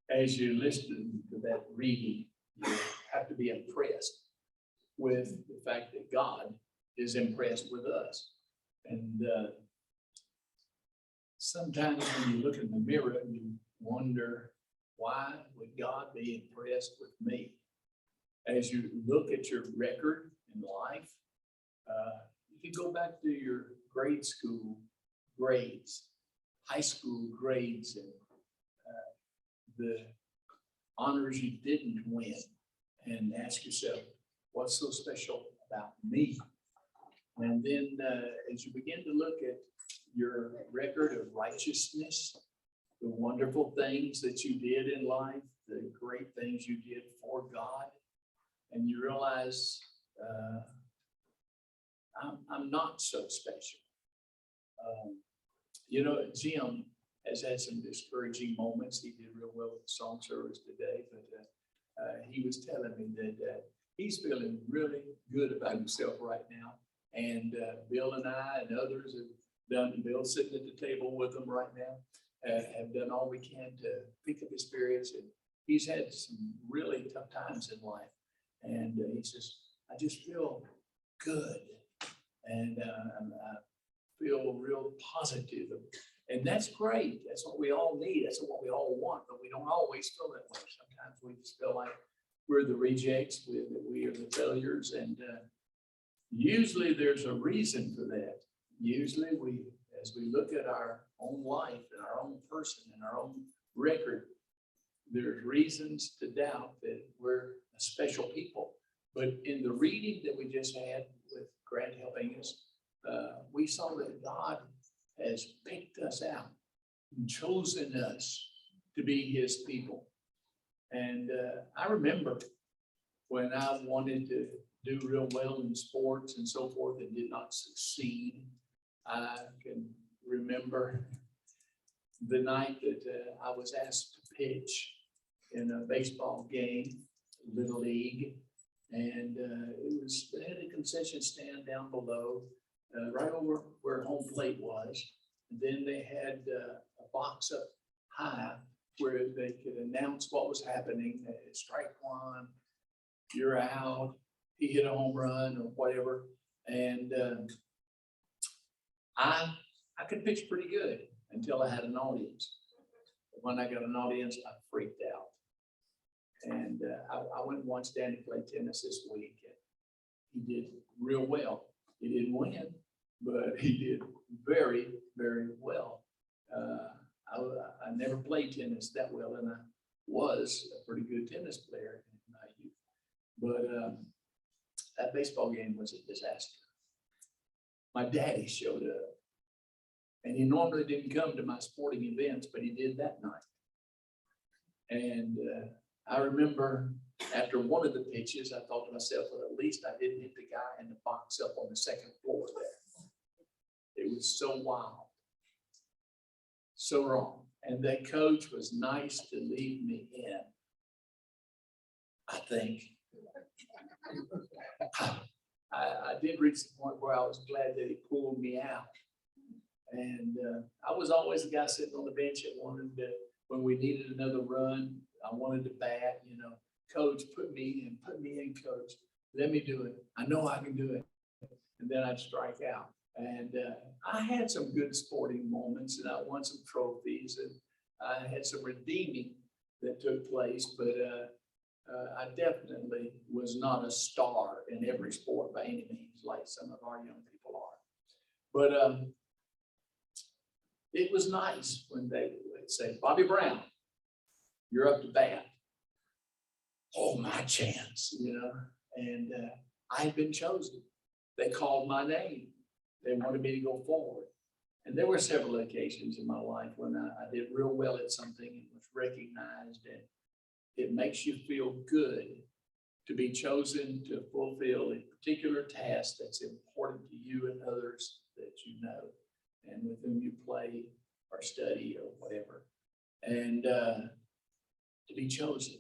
As you listen to that reading, you have to be impressed with the fact that God is impressed with us. And sometimes when you look in the mirror, you wonder, why would God be impressed with me? As you look at your record in life, you can go back to your grade school grades, high school grades, and the honors you didn't win, and ask yourself, what's so special about me? And then as you begin to look at your record of righteousness, the wonderful things that you did in life, the great things you did for God, and you realize I'm not so special. Jim has had some discouraging moments. He did real well with the song service today, but he was telling me that he's feeling really good about himself right now. And Bill and I and others have done, Bill sitting at the table with them right now, have done all we can to pick up his spirits. And he's had some really tough times in life. And he says, I just feel good. And I feel real positive. And that's great. That's what we all need. That's what we all want. But we don't always feel that way. Sometimes we just feel like we're the rejects, we are the failures. And usually there's a reason for that. Usually as we look at our own life and our own person and our own record, there's reasons to doubt that we're a special people. But in the reading that we just had with Grant helping us, we saw that God has picked us out and chosen us to be his people. And I remember when I wanted to do real well in sports and so forth and did not succeed. I can remember the night that I was asked to pitch in a baseball game, Little League. And they had a concession stand down below, right over where home plate was. And then they had a box up high where they could announce what was happening. Strike one, you're out, he hit a home run or whatever. And I could pitch pretty good until I had an audience. When I got an audience, I freaked out. And I went and watched Danny play tennis this week. And he did real well. He didn't win, but he did very, very well. I never played tennis that well, and I was a pretty good tennis player in my youth. But that baseball game was a disaster. My daddy showed up, and he normally didn't come to my sporting events, but he did that night. And I remember after one of the pitches, I thought to myself, well, at least I didn't hit the guy in the box up on the second floor there. It was so wild, so wrong. And that coach was nice to leave me in, I think. I did reach the point where I was glad that he pulled me out. And I was always the guy sitting on the bench that wanted to, when we needed another run, I wanted to bat, coach, put me in, coach. Let me do it. I know I can do it. And then I'd strike out. And I had some good sporting moments, and I won some trophies, and I had some redeeming that took place, but I definitely was not a star in every sport by any means, like some of our young people are. But it was nice when they would say, Bobby Brown, you're up to bat. Oh, my chance, and I had been chosen. They called my name. They wanted me to go forward. And there were several occasions in my life when I did real well at something and was recognized, and it makes you feel good to be chosen to fulfill a particular task that's important to you and others that you know and with whom you play or study or whatever. And to be chosen.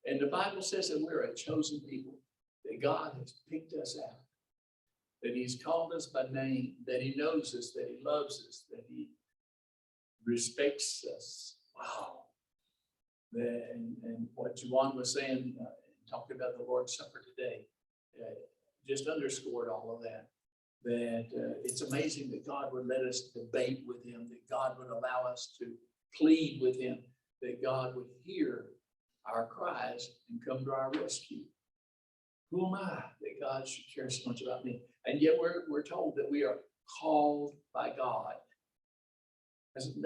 And the Bible says that we're a chosen people, that God has picked us out, that he's called us by name, that he knows us, that he loves us, that he respects us. Wow. And what Juwan was saying, talking about the Lord's Supper today, just underscored all of that. That it's amazing that God would let us debate with him, that God would allow us to plead with him, that God would hear our cries and come to our rescue. Who am I that God should care so much about me? And yet we're told that we are called by God.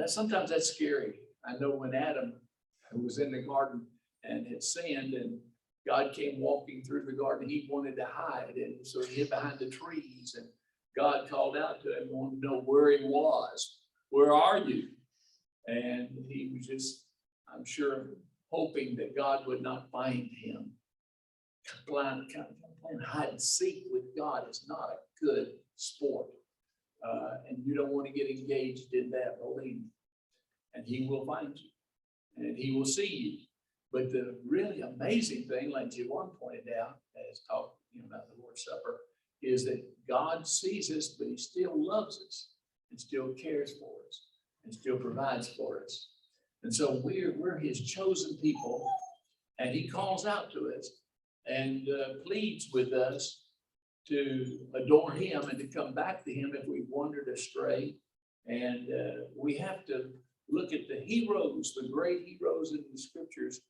Sometimes that's scary. I know when Adam was in the garden and had sinned, and God came walking through the garden, he wanted to hide, and so he hid behind the trees, and God called out to him, wanted to know where he was. Where are you? And he was just, I'm sure, hoping that God would not find him. Playing hide and seek with God is not a good sport. And you don't want to get engaged in that, believe me. And he will find you. And he will see you. But the really amazing thing, like Juwan pointed out, as talking about the Lord's Supper, is that God sees us, but he still loves us and still cares for us and still provides for us. And so we're his chosen people, and he calls out to us and pleads with us to adore him and to come back to him if we wandered astray. And we have to look at the heroes, the great heroes in the scriptures,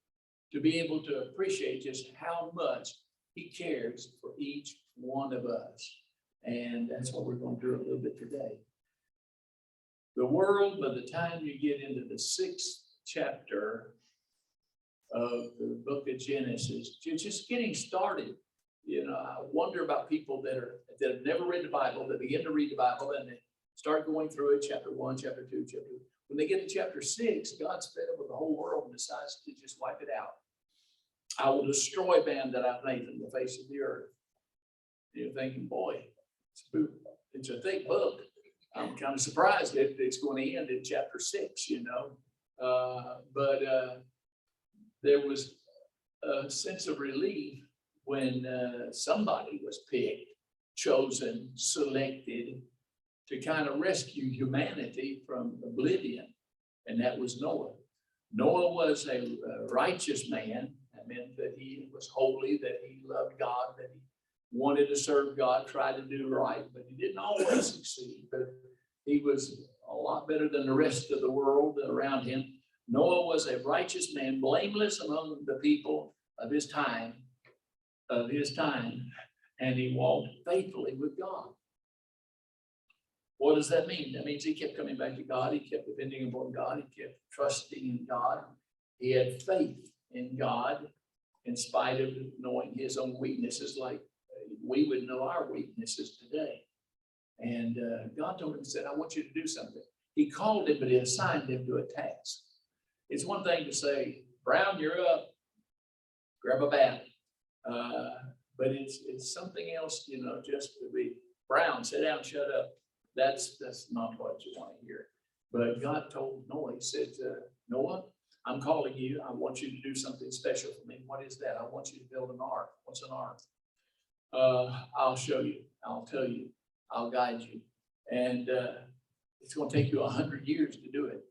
to be able to appreciate just how much he cares for each one of us. And that's what we're going to do a little bit today. The world, by the time you get into the 6th chapter of the book of Genesis, you're just getting started. I wonder about people that have never read the Bible, that begin to read the Bible and they start going through it, chapter 1, chapter 2, chapter 3. When they get to chapter 6, God's fed up with the whole world and decides to just wipe it out. I will destroy man that I've made from the face of the earth. You're thinking, boy, it's a thick book. I'm kind of surprised that it's going to end in chapter 6, but there was a sense of relief when somebody was picked, chosen, selected to kind of rescue humanity from oblivion, and that was Noah. Noah was a righteous man. That meant that he was holy, that he loved God, that he wanted to serve God, tried to do right, but he didn't always succeed. But he was a lot better than the rest of the world around him. Noah was a righteous man, blameless among the people of his time, and he walked faithfully with God. What does that mean? That means he kept coming back to God. He kept depending upon God. He kept trusting in God. He had faith in God in spite of knowing his own weaknesses, like we would know our weaknesses today. And God told him, he said, I want you to do something. He called him, but he assigned him to a task. It's one thing to say, Brown, you're up, grab a bat. But it's something else, just to be, Brown, sit down, shut up. That's not what you want to hear. But God told Noah, he said, Noah, I'm calling you. I want you to do something special for me. What is that? I want you to build an ark. What's an ark? I'll show you. I'll tell you. I'll guide you. And it's going to take you 100 years to do it.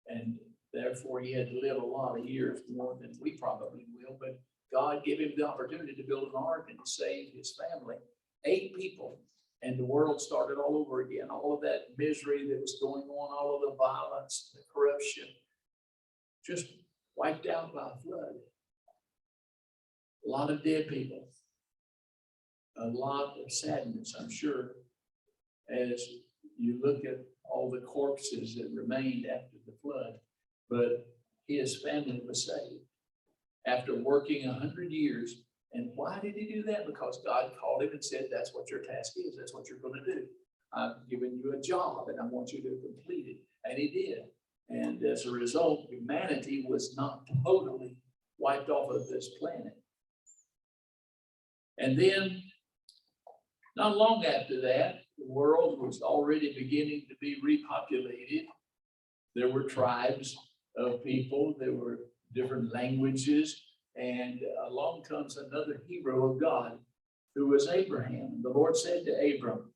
And therefore, he had to live a lot of years more than we probably will. But God gave him the opportunity to build an ark and to save his family, 8 people. And the world started all over again. All of that misery that was going on, all of the violence, the corruption, just wiped out by a flood. A lot of dead people. A lot of sadness, I'm sure, as you look at all the corpses that remained after the flood. But his family was saved after working 100 years. And why did he do that? Because God called him and said, that's what your task is. That's what you're going to do. I've given you a job and I want you to complete it. And he did. And as a result, humanity was not totally wiped off of this planet. And then, not long after that, the world was already beginning to be repopulated. There were tribes of people. There were different languages. And along comes another hero of God, who was Abraham. The Lord said to Abram,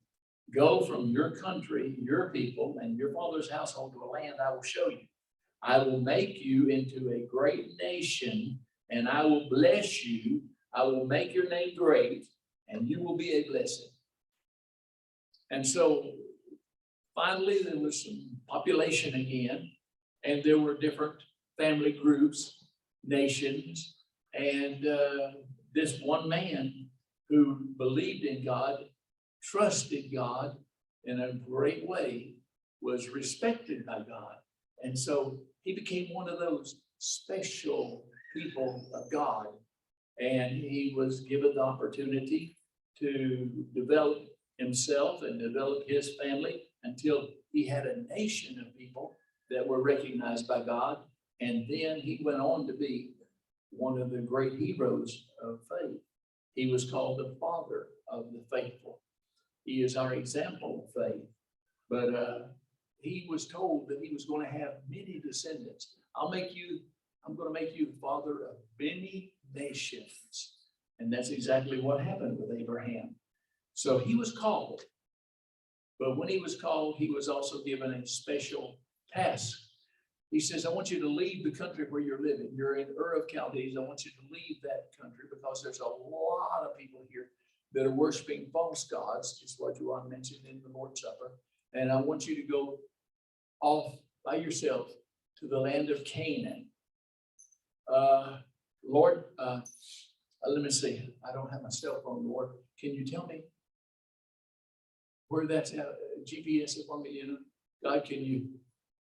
go from your country, your people, and your father's household to a land I will show you. I will make you into a great nation, and I will bless you. I will make your name great, and you will be a blessing. And so finally, there was some population again, and there were different family groups, nations, and this one man who believed in God, trusted God in a great way, was respected by God. And so he became one of those special people of God. And he was given the opportunity to develop himself and develop his family until he had a nation of people that were recognized by God. And then he went on to be one of the great heroes of faith. He was called the father of the faithful. He is our example of faith. But he was told that he was going to have many descendants. I'm going to make you the father of many nations. And that's exactly what happened with Abraham. So he was called. But when he was called, he was also given a special task. He says, I want you to leave the country where you're living. You're in Ur of Chaldees. I want you to leave that country because there's a lot of people here that are worshiping false gods, just what Joanne mentioned in the Lord's Supper. And I want you to go off by yourself to the land of Canaan. Lord, let me see. I don't have my cell phone, Lord. Can you tell me where that's at? GPS is for me, you know. God, can you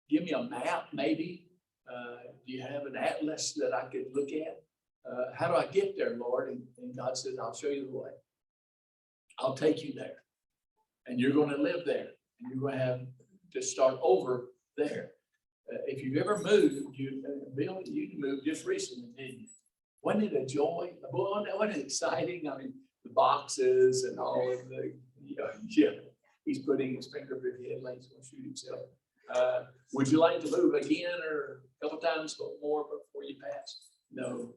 give me a map, maybe? Do you have an atlas that I could look at? How do I get there, Lord? And God says, I'll show you the way. I'll take you there. And you're going to live there. And you're going to have to start over there. If you've ever moved, Bill, you moved just recently, didn't you? Wasn't it a joy? Wasn't it exciting? I mean, the boxes and all of the, yeah, he's putting his finger in his head like he's going to shoot himself. Would you like to move again or a couple times more before you pass? No.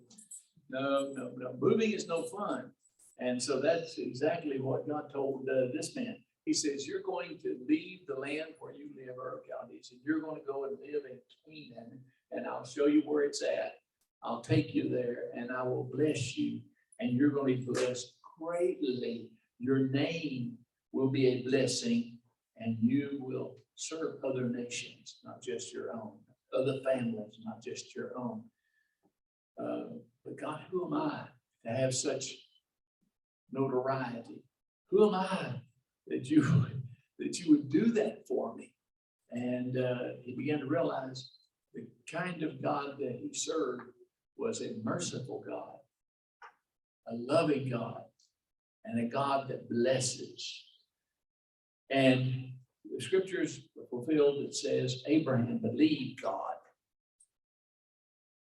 Moving is no fun. And so that's exactly what God told this man. He says, you're going to leave the land where you live, Ur of Chaldees, and you're going to go and live in Canaan, and I'll show you where it's at. I'll take you there, and I will bless you, and you're going to be blessed greatly. Your name will be a blessing, and you will serve other nations, not just your own, other families, not just your own. But God, who am I to have such notoriety? Who am I that you would do that for me? And he began to realize the kind of God that he served was a merciful God, a loving God, and a God that blesses. And the scriptures are fulfilled. It says Abraham believed God,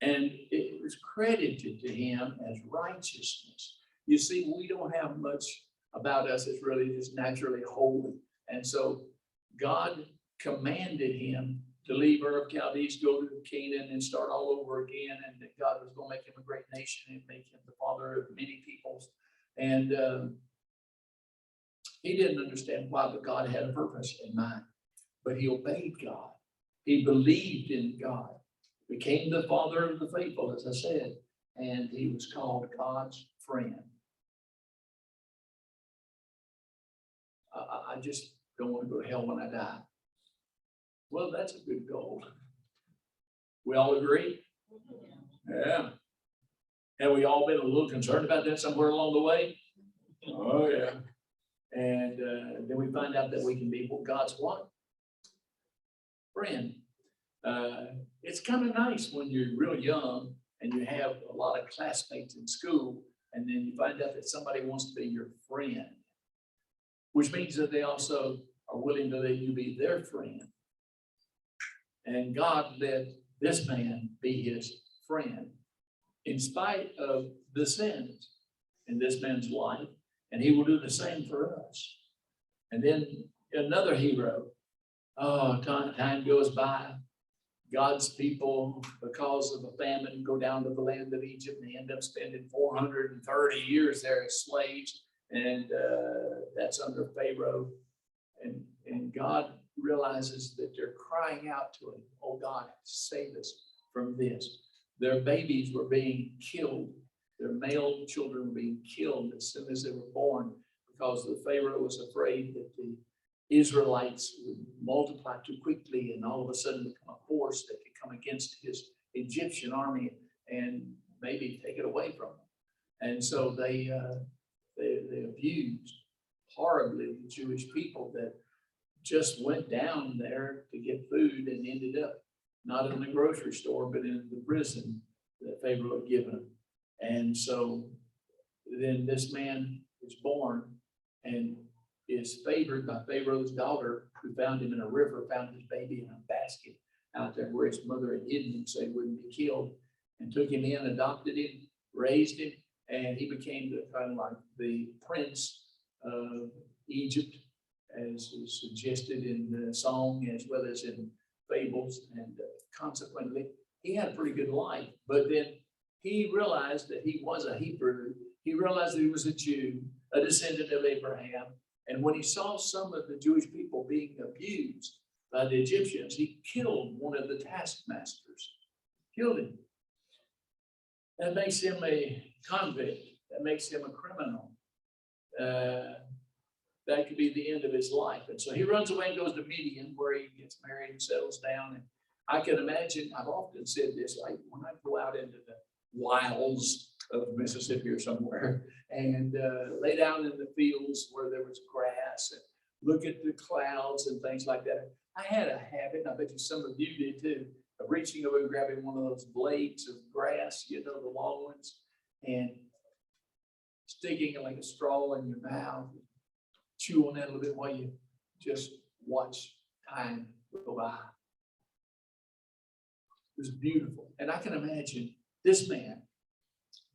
and it was credited to him as righteousness. You see, we don't have much about us that's really just naturally holy. And so God commanded him to leave Ur of Chaldees, go to Canaan and start all over again. And that God was going to make him a great nation and make him the father of many peoples. And he didn't understand why, but God had a purpose in mind. But he obeyed God. He believed in God, became the father of the faithful, as I said, and he was called God's friend. I just don't want to go to hell when I die. Well, that's a good goal. We all agree? Yeah. Have we all been a little concerned about that somewhere along the way? Oh, yeah. And then we find out that we can be God's what? Friend. It's kind of nice when you're real young and you have a lot of classmates in school, and then you find out that somebody wants to be your friend, which means that they also are willing to let you be their friend. And God let this man be his friend in spite of the sins in this man's life. And he will do the same for us. And then another hero. Oh, time goes by. God's people, because of a famine, go down to the land of Egypt, and they end up spending 430 years there as slaves. And that's under Pharaoh. And God realizes that they're crying out to him, oh God, save us from this. Their babies were being killed. Their male children were being killed as soon as they were born because the Pharaoh was afraid that the Israelites would multiply too quickly and all of a sudden become a force that could come against his Egyptian army and maybe take it away from them. And so they abused horribly the Jewish people that just went down there to get food and ended up not in the grocery store, but in the prison that Pharaoh had given them. And so then this man is born and is favored by Pharaoh's daughter, who found him in a river, found his baby in a basket out there where his mother had hidden him so he wouldn't be killed, and took him in, adopted him, raised him, and he became the kind of like the prince of Egypt, as is suggested in the song as well as in fables. And consequently, he had a pretty good life. But then he realized that he was a Hebrew. He realized that he was a Jew, a descendant of Abraham. And when he saw some of the Jewish people being abused by the Egyptians, he killed one of the taskmasters, killed him. That makes him a convict. That makes him a criminal. That could be the end of his life. And so he runs away and goes to Midian, where he gets married and settles down. And I can imagine, I've often said this, like when I go out into the wilds of Mississippi or somewhere and lay down in the fields where there was grass and look at the clouds and things like that. I had a habit, and I bet you some of you did too, of reaching over and grabbing one of those blades of grass, you know, the long ones, and sticking it like a straw in your mouth, chew on that a little bit while you just watch time go by. It was beautiful. And I can imagine this man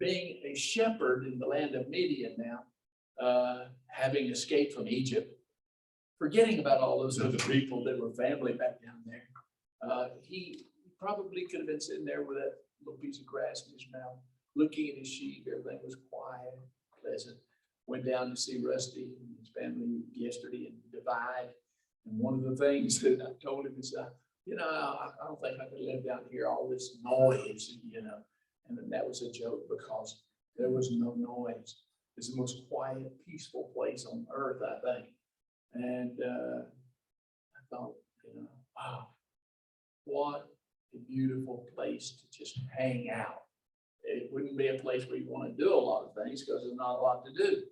being a shepherd in the land of Midian now, having escaped from Egypt, forgetting about all those other people that were family back down there. He probably could have been sitting there with that little piece of grass in his mouth, looking at his sheep. Everything was quiet, pleasant. Went down to see Rusty and his family yesterday in Divide. And one of the things that I told him is, you know, I don't think I could live down here, all this noise, you know. And then that was a joke because there was no noise. It's the most quiet, peaceful place on earth, I think. And I thought, you know, wow, what a beautiful place to just hang out. It wouldn't be a place where you want to do a lot of things because there's not a lot to do.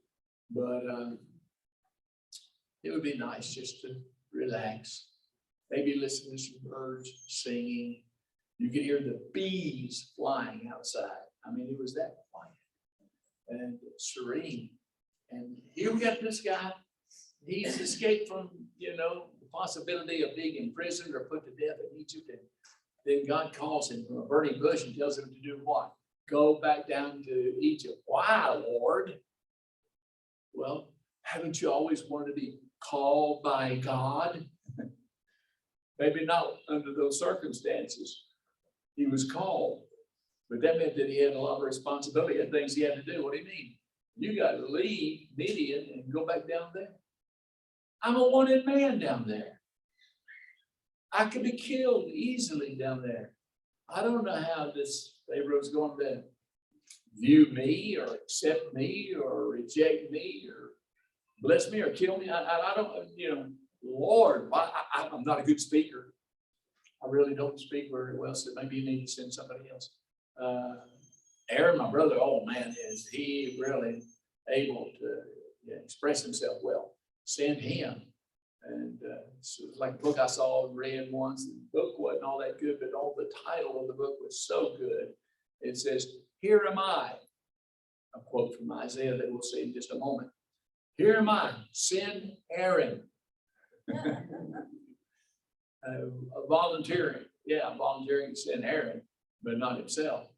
But it would be nice just to relax, maybe listen to some birds singing. You could hear the bees flying outside. I mean, it was that quiet and serene. And here we got this guy. He's escaped from, you know, the possibility of being imprisoned or put to death in Egypt. And then God calls him from a burning bush and tells him to do what? Go back down to Egypt. Why, Lord? Well, haven't you always wanted to be called by God? Maybe not under those circumstances. He was called, but that meant that he had a lot of responsibility and things he had to do. What do you mean? You got to leave Midian and go back down there. I'm a wanted man down there. I could be killed easily down there. I don't know how this Pharaoh's going to view me or accept me or reject me or bless me or kill me. I don't, you know, Lord, I'm not a good speaker. I really don't speak very well, so maybe you need to send somebody else. Aaron, my brother, oh man, is he really able to express himself well? Send him. And so it's like a book I saw and read once. The book wasn't all that good, but all the title of the book was so good. It says, "Here am I." A quote from Isaiah that we'll see in just a moment. "Here am I, send Aaron." Volunteering to send Aaron, but not himself.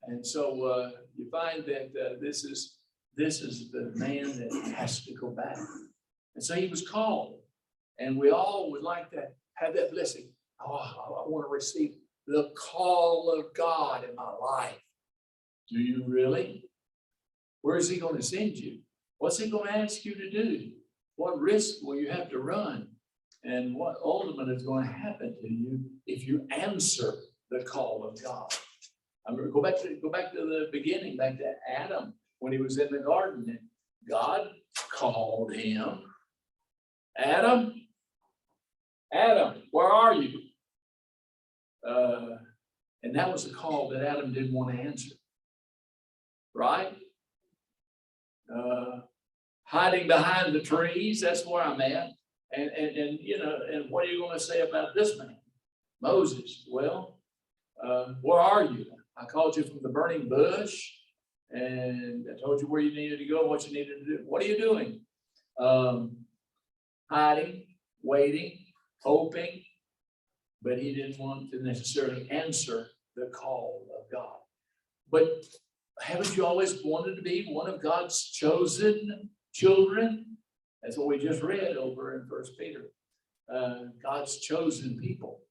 And so you find that this is the man that has to go back. And so he was called, and we all would like to have that blessing. Oh, I want to receive the call of God in my life. Do you really? Where is he going to send you? What's he going to ask you to do? What risk will you have to run? and what ultimately is going to happen to you if you answer the call of God. I'm going to go back to the beginning, back to Adam when he was in the garden, and God called him, Adam, Adam, where are you? And that was a call that Adam didn't want to answer, right? Hiding behind the trees, that's where I'm at. And you know, and what are you going to say about this man, Moses? Well, where are you? I called you from the burning bush, and I told you where you needed to go, what you needed to do. What are you doing? Hiding, waiting, hoping, but he didn't want to necessarily answer the call of God. But haven't you always wanted to be one of God's chosen children? That's what we just read over in 1 Peter. God's chosen people.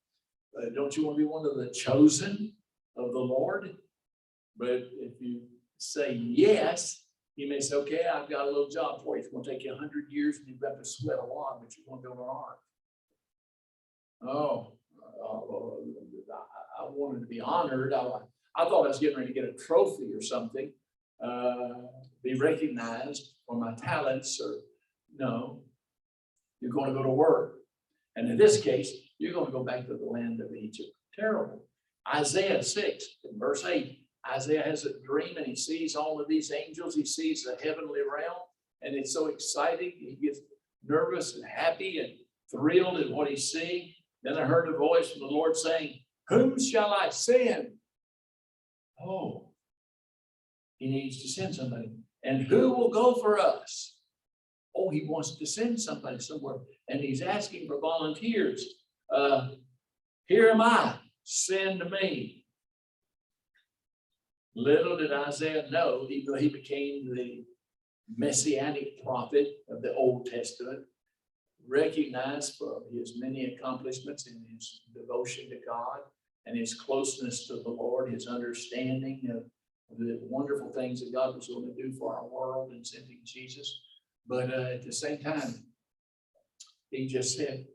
Don't you want to be one of the chosen of the Lord? But if you say yes, he may say, okay, I've got a little job for you. It's going to take you 100 years and you've got to sweat a lot, but you're going to build an ark. I wanted to be honored. I thought I was getting ready to get a trophy or something, be recognized for my talents. Or no, you're going to go to work. And in this case, you're going to go back to the land of Egypt. Terrible. Isaiah 6, in verse 8, Isaiah has a dream and he sees all of these angels. He sees the heavenly realm, and it's so exciting. He gets nervous and happy and thrilled at what he's seeing. Then I heard a voice from the Lord saying, whom shall I send? Oh, he needs to send somebody. And who will go for us? Oh, he wants to send somebody somewhere. And he's asking for volunteers. Here am I, send me. Little did Isaiah know, he became the messianic prophet of the Old Testament, recognized for his many accomplishments in his devotion to God and his closeness to the Lord, his understanding of the wonderful things that God was going to do for our world in sending Jesus. But at the same time, he just said,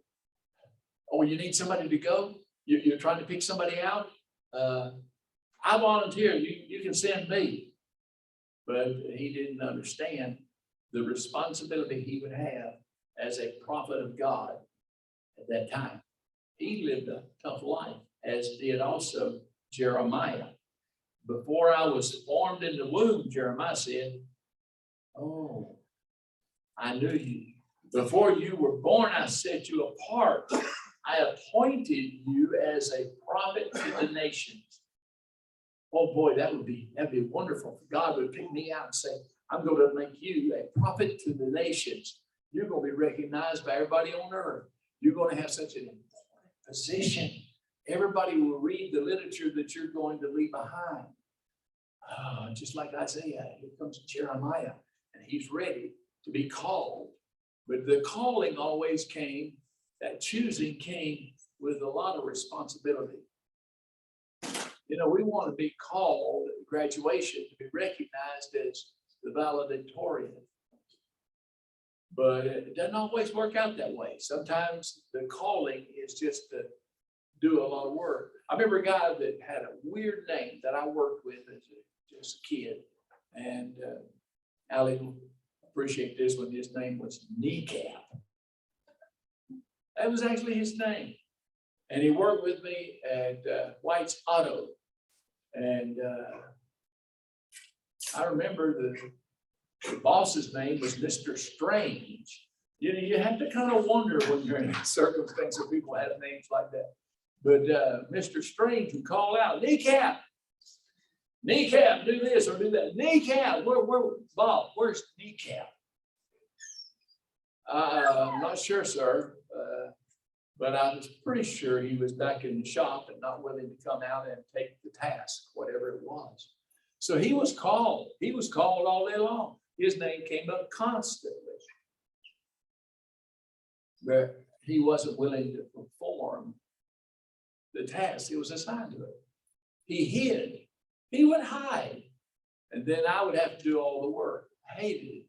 oh, you need somebody to go? You're trying to pick somebody out? I volunteer. You can send me. But he didn't understand the responsibility he would have as a prophet of God at that time. He lived a tough life, as did also Jeremiah. Before I was formed in the womb, Jeremiah said, oh, I knew you. Before you were born, I set you apart. I appointed you as a prophet to the nations. Oh boy, that'd be wonderful. God would pick me out and say, I'm going to make you a prophet to the nations. You're going to be recognized by everybody on earth. You're going to have such an important position. Everybody will read the literature that you're going to leave behind. Just like Isaiah, here comes Jeremiah, and he's ready to be called. But the calling always came, that choosing came with a lot of responsibility. You know, we want to be called at graduation to be recognized as the valedictorian. But it doesn't always work out that way. Sometimes the calling is just to do a lot of work. I remember a guy that had a weird name that I worked with as just a kid. And Allie will appreciate this one. His name was Kneecap. That was actually his name. And he worked with me at White's Auto. And I remember the boss's name was Mr. Strange. You have to kind of wonder when you're in a circumstance where people have names like that. But Mr. Strange would call out, Kneecap, Kneecap, do this or do that. Kneecap, where Bob, where's Kneecap? I'm not sure, sir. But I was pretty sure he was back in the shop and not willing to come out and take the task, whatever it was. So he was called. He was called all day long. His name came up constantly. But he wasn't willing to perform the task that was assigned to him. He hid. He would hide. And then I would have to do all the work. I hated it.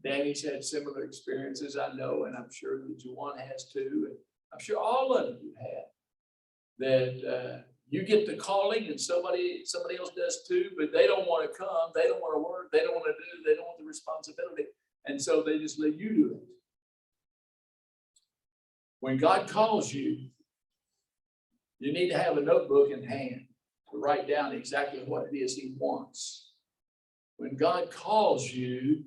Danny's had similar experiences, I know, and I'm sure that Juwan has too. And I'm sure all of you have. That you get the calling and somebody else does too, but they don't want to come, they don't want to work, they don't want to do, they don't want the responsibility. And so they just let you do it. When God calls you, you need to have a notebook in hand to write down exactly what it is He wants. When God calls you,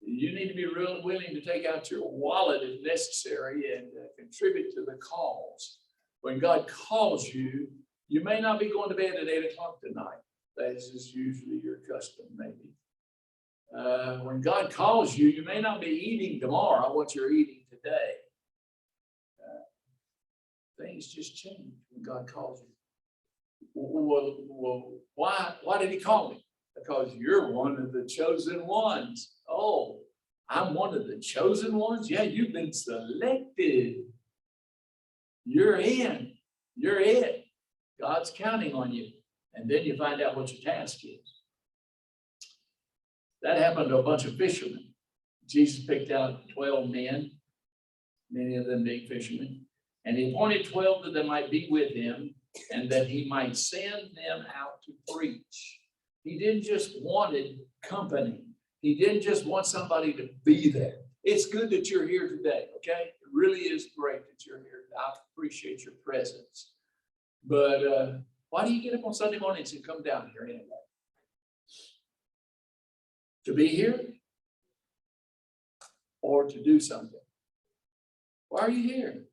you need to be real willing to take out your wallet if necessary and contribute to the cause. When God calls you, you may not be going to bed at 8 o'clock tonight. That is usually your custom, maybe. When God calls you, you may not be eating tomorrow what you're eating today. Things just change when God calls you. Well, why did He call me? Because you're one of the chosen ones. Oh, I'm one of the chosen ones? Yeah, you've been selected. You're in. You're it. God's counting on you. And then you find out what your task is. That happened to a bunch of fishermen. Jesus picked out 12 men, many of them big fishermen, and He appointed 12 that they might be with Him and that He might send them out to preach. He didn't just wanted company. He didn't just want somebody to be there. It's good that you're here today, okay? It really is great that you're here. I appreciate your presence. But why do you get up on Sunday mornings and come down here anyway? To be here or to do something? Why are you here?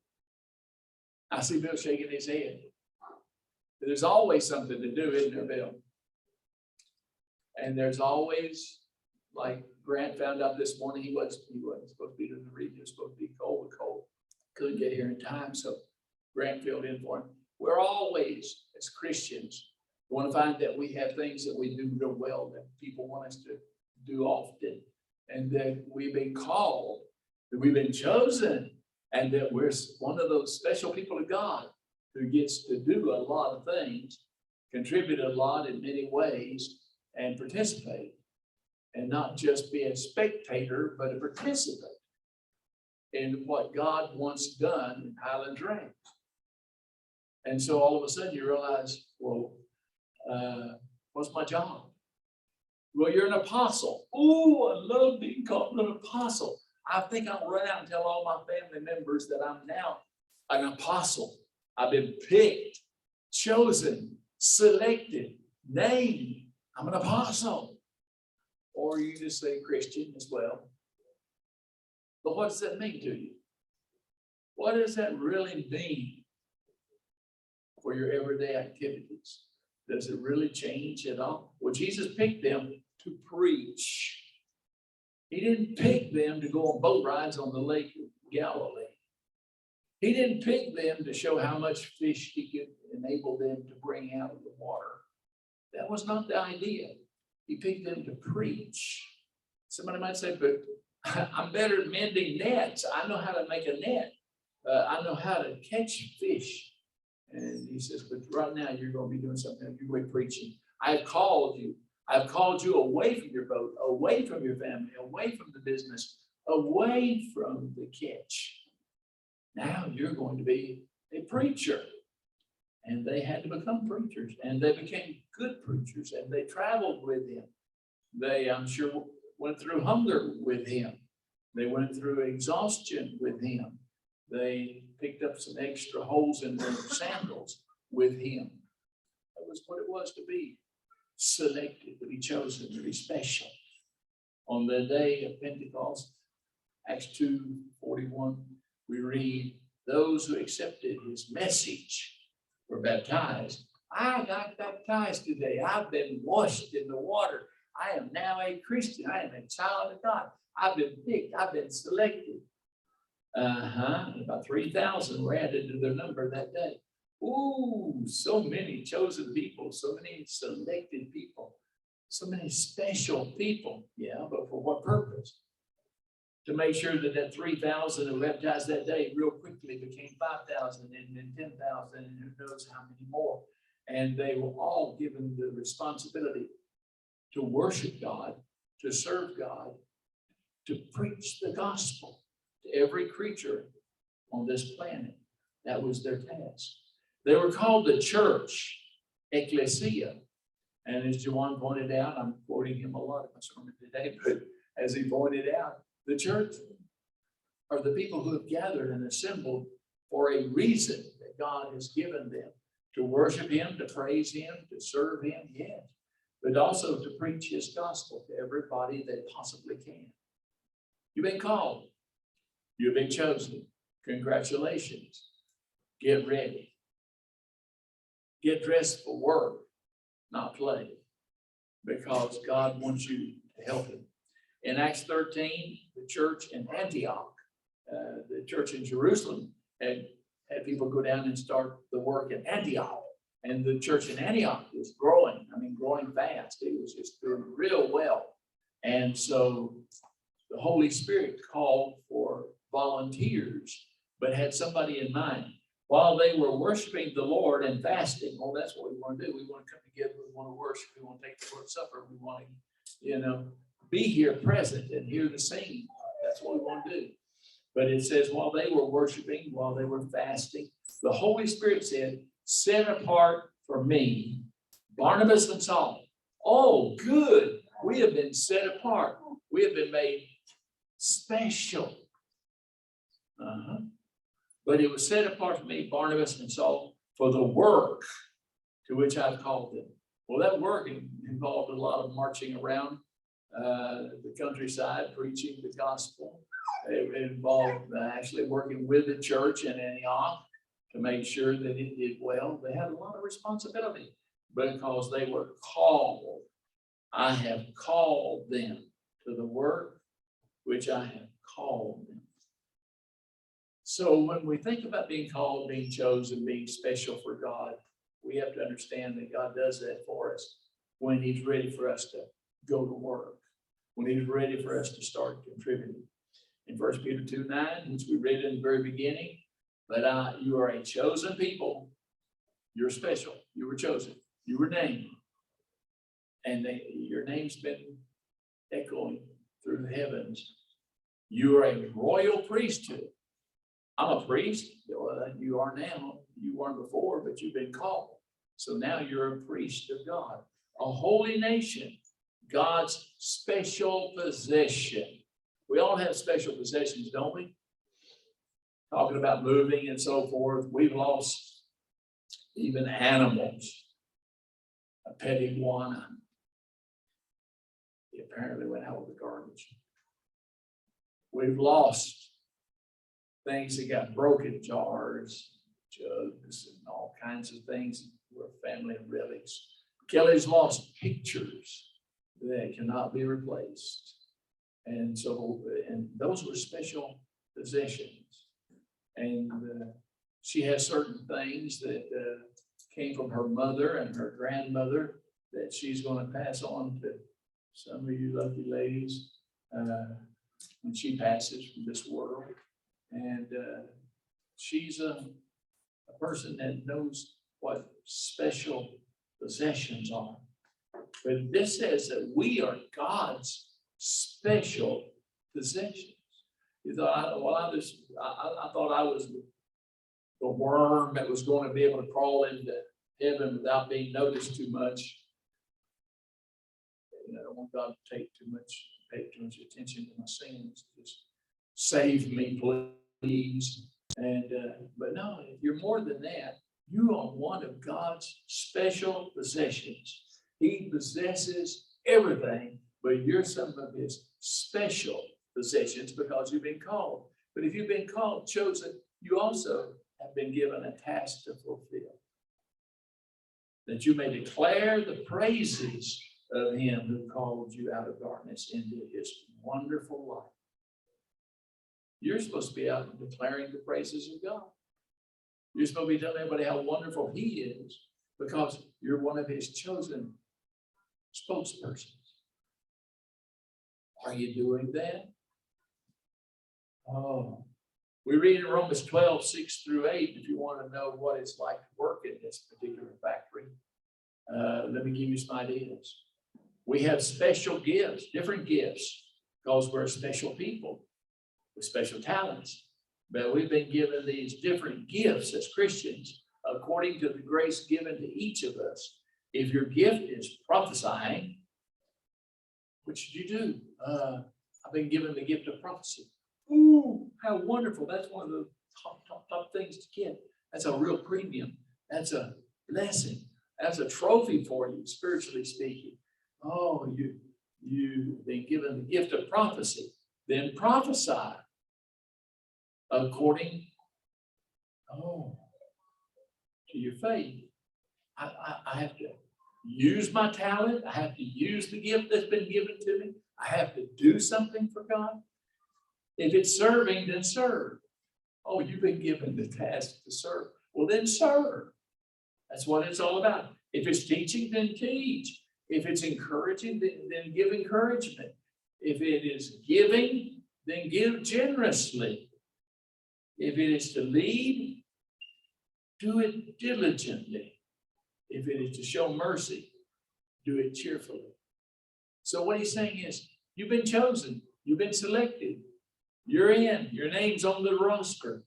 I see Bill shaking his head. There's always something to do, isn't there, Bill? And there's always, like Grant found out this morning, he wasn't supposed to be doing the reading. He was supposed to be cold. Couldn't get here in time, so Grant filled in for him. We're always, as Christians, want to find that we have things that we do real well that people want us to do often, and that we've been called, that we've been chosen, and that we're one of those special people of God who gets to do a lot of things, contribute a lot in many ways, and participate, and not just be a spectator, but a participant in what God wants done in Highlands Ranch. And so all of a sudden you realize, well, what's my job? Well, you're an apostle. Oh, I love being called an apostle. I think I'll run out and tell all my family members that I'm now an apostle. I've been picked, chosen, selected, named. I'm an apostle. Or you just say Christian as well. But what does that mean to you? What does that really mean for your everyday activities? Does it really change at all? Well, Jesus picked them to preach. He didn't pick them to go on boat rides on the Lake of Galilee. He didn't pick them to show how much fish He could enable them to bring out of the water. That was not the idea. He picked them to preach. Somebody might say, but I'm better at mending nets. I know how to make a net. I know how to catch fish. And He says, but right now you're going to be doing something. You're going to be preaching. I've called you. I've called you away from your boat, away from your family, away from the business, away from the catch. Now you're going to be a preacher. And they had to become preachers, and they became good preachers, and they traveled with Him. They, I'm sure, went through hunger with Him. They went through exhaustion with Him. They picked up some extra holes in their sandals with Him. That was what it was to be selected, to be chosen, to be special. On the day of Pentecost, Acts 2:41, we read, those who accepted His message were baptized. I got baptized today. I've been washed in the water. I am now a Christian. I am a child of God. I've been picked. I've been selected. About 3,000 were added to their number that day. Ooh, so many chosen people, so many selected people, so many special people. Yeah, but for what purpose? To make sure that that 3,000 who baptized that day real quickly became 5,000 and then 10,000 and who knows how many more. And they were all given the responsibility to worship God, to serve God, to preach the gospel to every creature on this planet. That was their task. They were called the church, ecclesia. And as Juwan pointed out, I'm quoting him a lot in my sermon today, but as he pointed out, the church are the people who have gathered and assembled for a reason that God has given them to worship him, to praise him, to serve him, yes, but also to preach his gospel to everybody they possibly can. You've been called. You've been chosen. Congratulations. Get ready. Get dressed for work, not play, because God wants you to help him. In Acts 13, the church in Antioch, the church in Jerusalem had people go down and start the work in Antioch. And the church in Antioch was growing, growing fast. It was just doing real well. And so the Holy Spirit called for volunteers, but had somebody in mind. While they were worshiping the Lord and fasting, that's what we want to do. We want to come together. We want to worship. We want to take the Lord's Supper. We want to, be here present and hear the singing. That's what we want to do. But it says while they were worshiping, while they were fasting, the Holy Spirit said, set apart for me Barnabas and Saul. Oh, good. We have been set apart. We have been made special. But it was set apart for me, Barnabas and Saul, for the work to which I've called them. Well, that work involved a lot of marching around the countryside, preaching the gospel. It involved actually working with the church in Antioch to make sure that it did well. They had a lot of responsibility because they were called. I have called them to the work which I have called them. So when we think about being called, being chosen, being special for God, we have to understand that God does that for us when he's ready for us to go to work, when he's ready for us to start contributing. In 1 Peter 2:9, which we read in the very beginning, but you are a chosen people. You're special. You were chosen. You were named. And your name's been echoing through the heavens. You are a royal priesthood. I'm a priest. Well, you are now. You weren't before, but you've been called. So now you're a priest of God. A holy nation. God's special possession. We all have special possessions, don't we? Talking about moving and so forth. We've lost even animals. A pet iguana. He apparently went out with the garbage. We've lost things that got broken, jars, jugs, and all kinds of things were family relics. Kelly's lost pictures that cannot be replaced. And those were special possessions. And she has certain things that came from her mother and her grandmother that she's going to pass on to some of you lucky ladies when she passes from this world. And she's a person that knows what special possessions are. But this says that we are God's special possessions. You thought, I thought I was the worm that was going to be able to crawl into heaven without being noticed too much. I don't want God to pay too much attention to my sins. Just save me, please. And but no, if you're more than that, you are one of God's special possessions. He possesses everything, but you're some of his special possessions because you've been called. But if you've been called, chosen, you also have been given a task to fulfill. That you may declare the praises of him who called you out of darkness into his wonderful light. You're supposed to be out declaring the praises of God. You're supposed to be telling everybody how wonderful he is because you're one of his chosen spokespersons. Are you doing that? Oh, we read in Romans 12:6-8, if you want to know what it's like to work in this particular factory. Let me give you some ideas. We have special gifts, different gifts because we're special people with special talents. But we've been given these different gifts as Christians according to the grace given to each of us. If your gift is prophesying, what should you do? I've been given the gift of prophecy. Ooh, how wonderful. That's one of the top things to get. That's a real premium. That's a blessing. That's a trophy for you, spiritually speaking. Oh, you've been given the gift of prophecy. Then prophesy according, to your faith. I have to use my talent. I have to use the gift that's been given to me. I have to do something for God. If it's serving, then serve. Oh, you've been given the task to serve. Well, then serve. That's what it's all about. If it's teaching, then teach. If it's encouraging, then give encouragement. If it is giving, then give generously. If it is to lead, do it diligently. If it is to show mercy, do it cheerfully. So what he's saying is, you've been chosen. You've been selected. You're in. Your name's on the roster.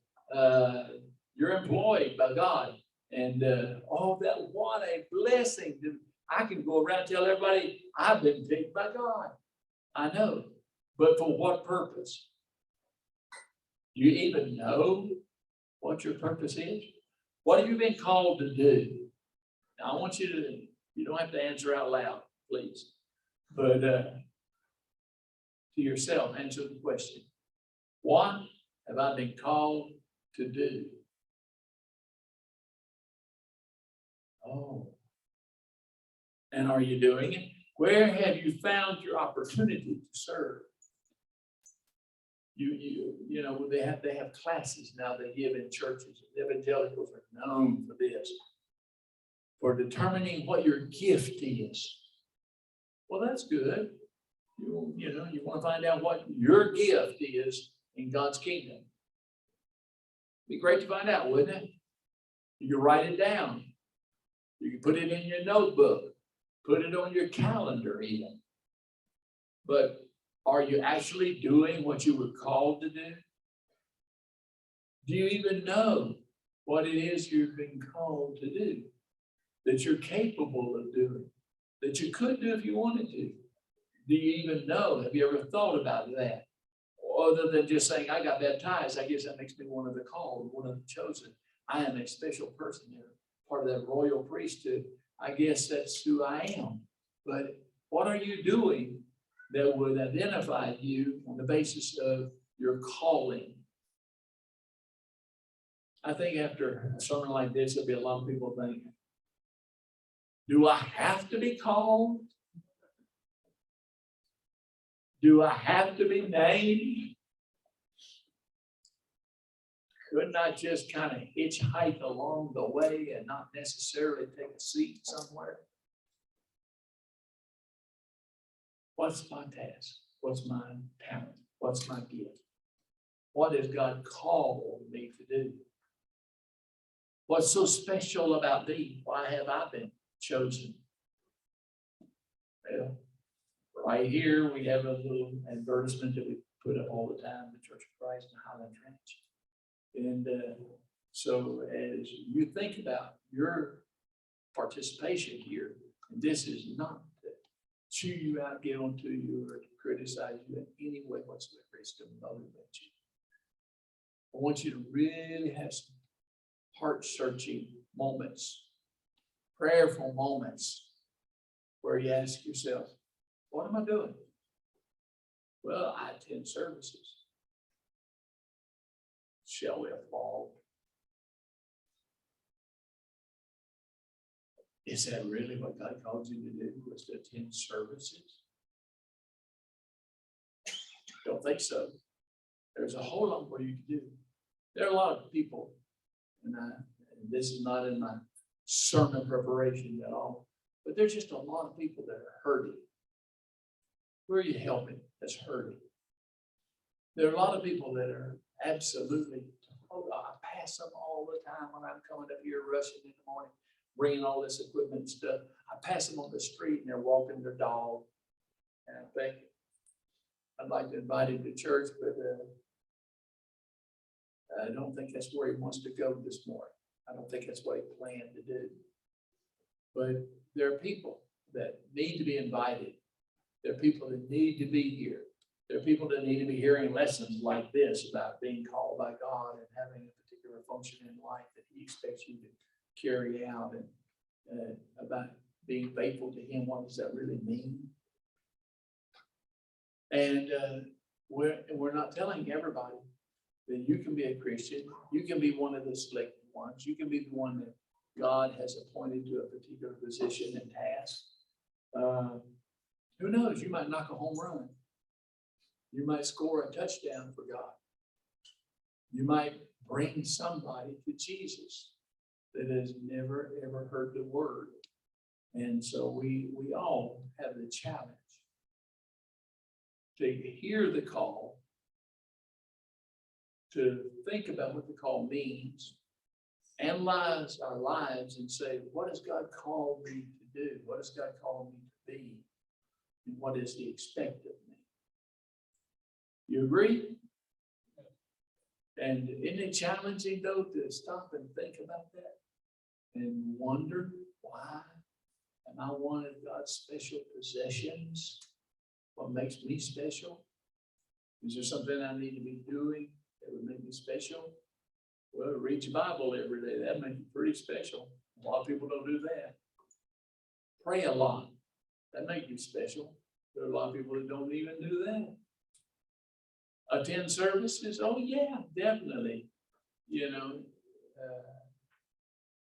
You're employed by God. And what a blessing. I can go around and tell everybody, I've been picked by God. I know. But for what purpose? Do you even know what your purpose is? What have you been called to do? Now, I want you don't have to answer out loud, please. But to yourself, answer the question. What have I been called to do? Oh. And are you doing it? Where have you found your opportunity to serve? You know, they have classes now they give in churches. Evangelicals are known for this, for determining what your gift is. Well, that's good. You want to find out what your gift is in God's kingdom. Be great to find out, wouldn't it? You can write it down. You can put it in your notebook, put it on your calendar even. But are you actually doing what you were called to do? Do you even know what it is you've been called to do? That you're capable of doing? That you could do if you wanted to? Do you even know? Have you ever thought about that? Other than just saying, I got baptized, I guess that makes me one of the called, one of the chosen. I am a special person there, part of that royal priesthood. I guess that's who I am. But what are you doing that would identify you on the basis of your calling? I think after a sermon like this, there'll be a lot of people thinking, do I have to be called? Do I have to be named? Couldn't I just kind of hitchhike along the way and not necessarily take a seat somewhere? What's my task? What's my talent? What's my gift? What has God called me to do? What's so special about me? Why have I been chosen? Well, right here, we have a little advertisement that we put up all the time, the Church of Christ in Highland Ranch. And so as you think about your participation here, and this is not to chew you out, get onto you, or to criticize you in any way whatsoever, it's to motivate you. I want you to really have some heart-searching moments, prayerful moments, where you ask yourself, what am I doing? Well, I attend services. Shall we applaud? Is that really what God called you to do, was to attend services? Don't think so. There's a whole lot more you can do. There are a lot of people, and this is not in my sermon preparation at all, but there's just a lot of people that are hurting. Who are you helping that's hurting? There are a lot of people that are absolutely, I pass them all the time when I'm coming up here rushing in the morning, bringing all this equipment and stuff. I pass them on the street and they're walking their dog. And I'm thinking, I'd like to invite him to church, but I don't think that's where he wants to go this morning. I don't think that's what he planned to do. But there are people that need to be invited. There are people that need to be here. There are people that need to be hearing lessons like this about being called by God and having a particular function in life that he expects you to carry out, and about being faithful to him. What does that really mean? And we're not telling everybody that you can be a Christian. You can be one of the selected ones. You can be the one that God has appointed to a particular position and task. Who knows? You might knock a home run. You might score a touchdown for God. You might bring somebody to Jesus that has never, ever heard the word. And so we all have the challenge to hear the call, to think about what the call means, analyze our lives and say, what has God called me to do? What has God called me to be? And what does he expect of me? You agree? And isn't it challenging, though, to stop and think about that and wonder, why am I one of God's special possessions? What makes me special? Is there something I need to be doing that would make me special? Well, read your Bible every day. That makes you pretty special. A lot of people don't do that. Pray a lot. That makes you special. There are a lot of people that don't even do that. Attend services. Oh, yeah, definitely.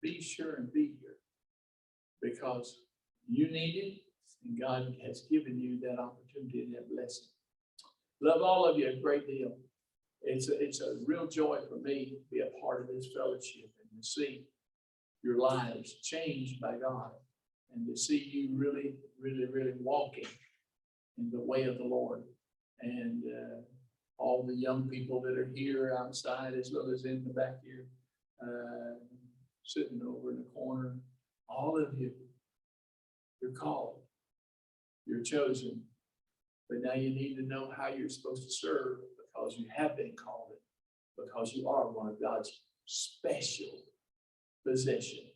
Be sure and be here because you need it, and God has given you that opportunity and that blessing. Love all of you a great deal. It's a real joy for me to be a part of this fellowship and to see your lives changed by God and to see you really, really, really walking in the way of the Lord. And all the young people that are here outside as well as in the back here, sitting over in the corner, all of you, you're called, you're chosen. But now you need to know how you're supposed to serve because you have been called it, because you are one of God's special possessions.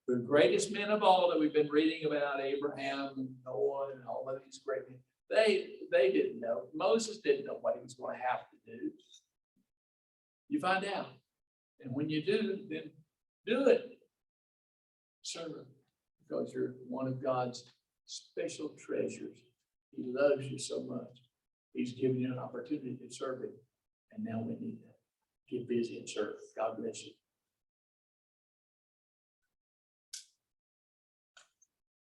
The greatest men of all that we've been reading about, Abraham and Noah and all of these great men, they didn't know. Moses didn't know what he was going to have to do. You find out. And when you do, then do it. Serve him because you're one of God's special treasures. He loves you so much. He's given you an opportunity to serve him. And now we need to get busy and serve. God bless you.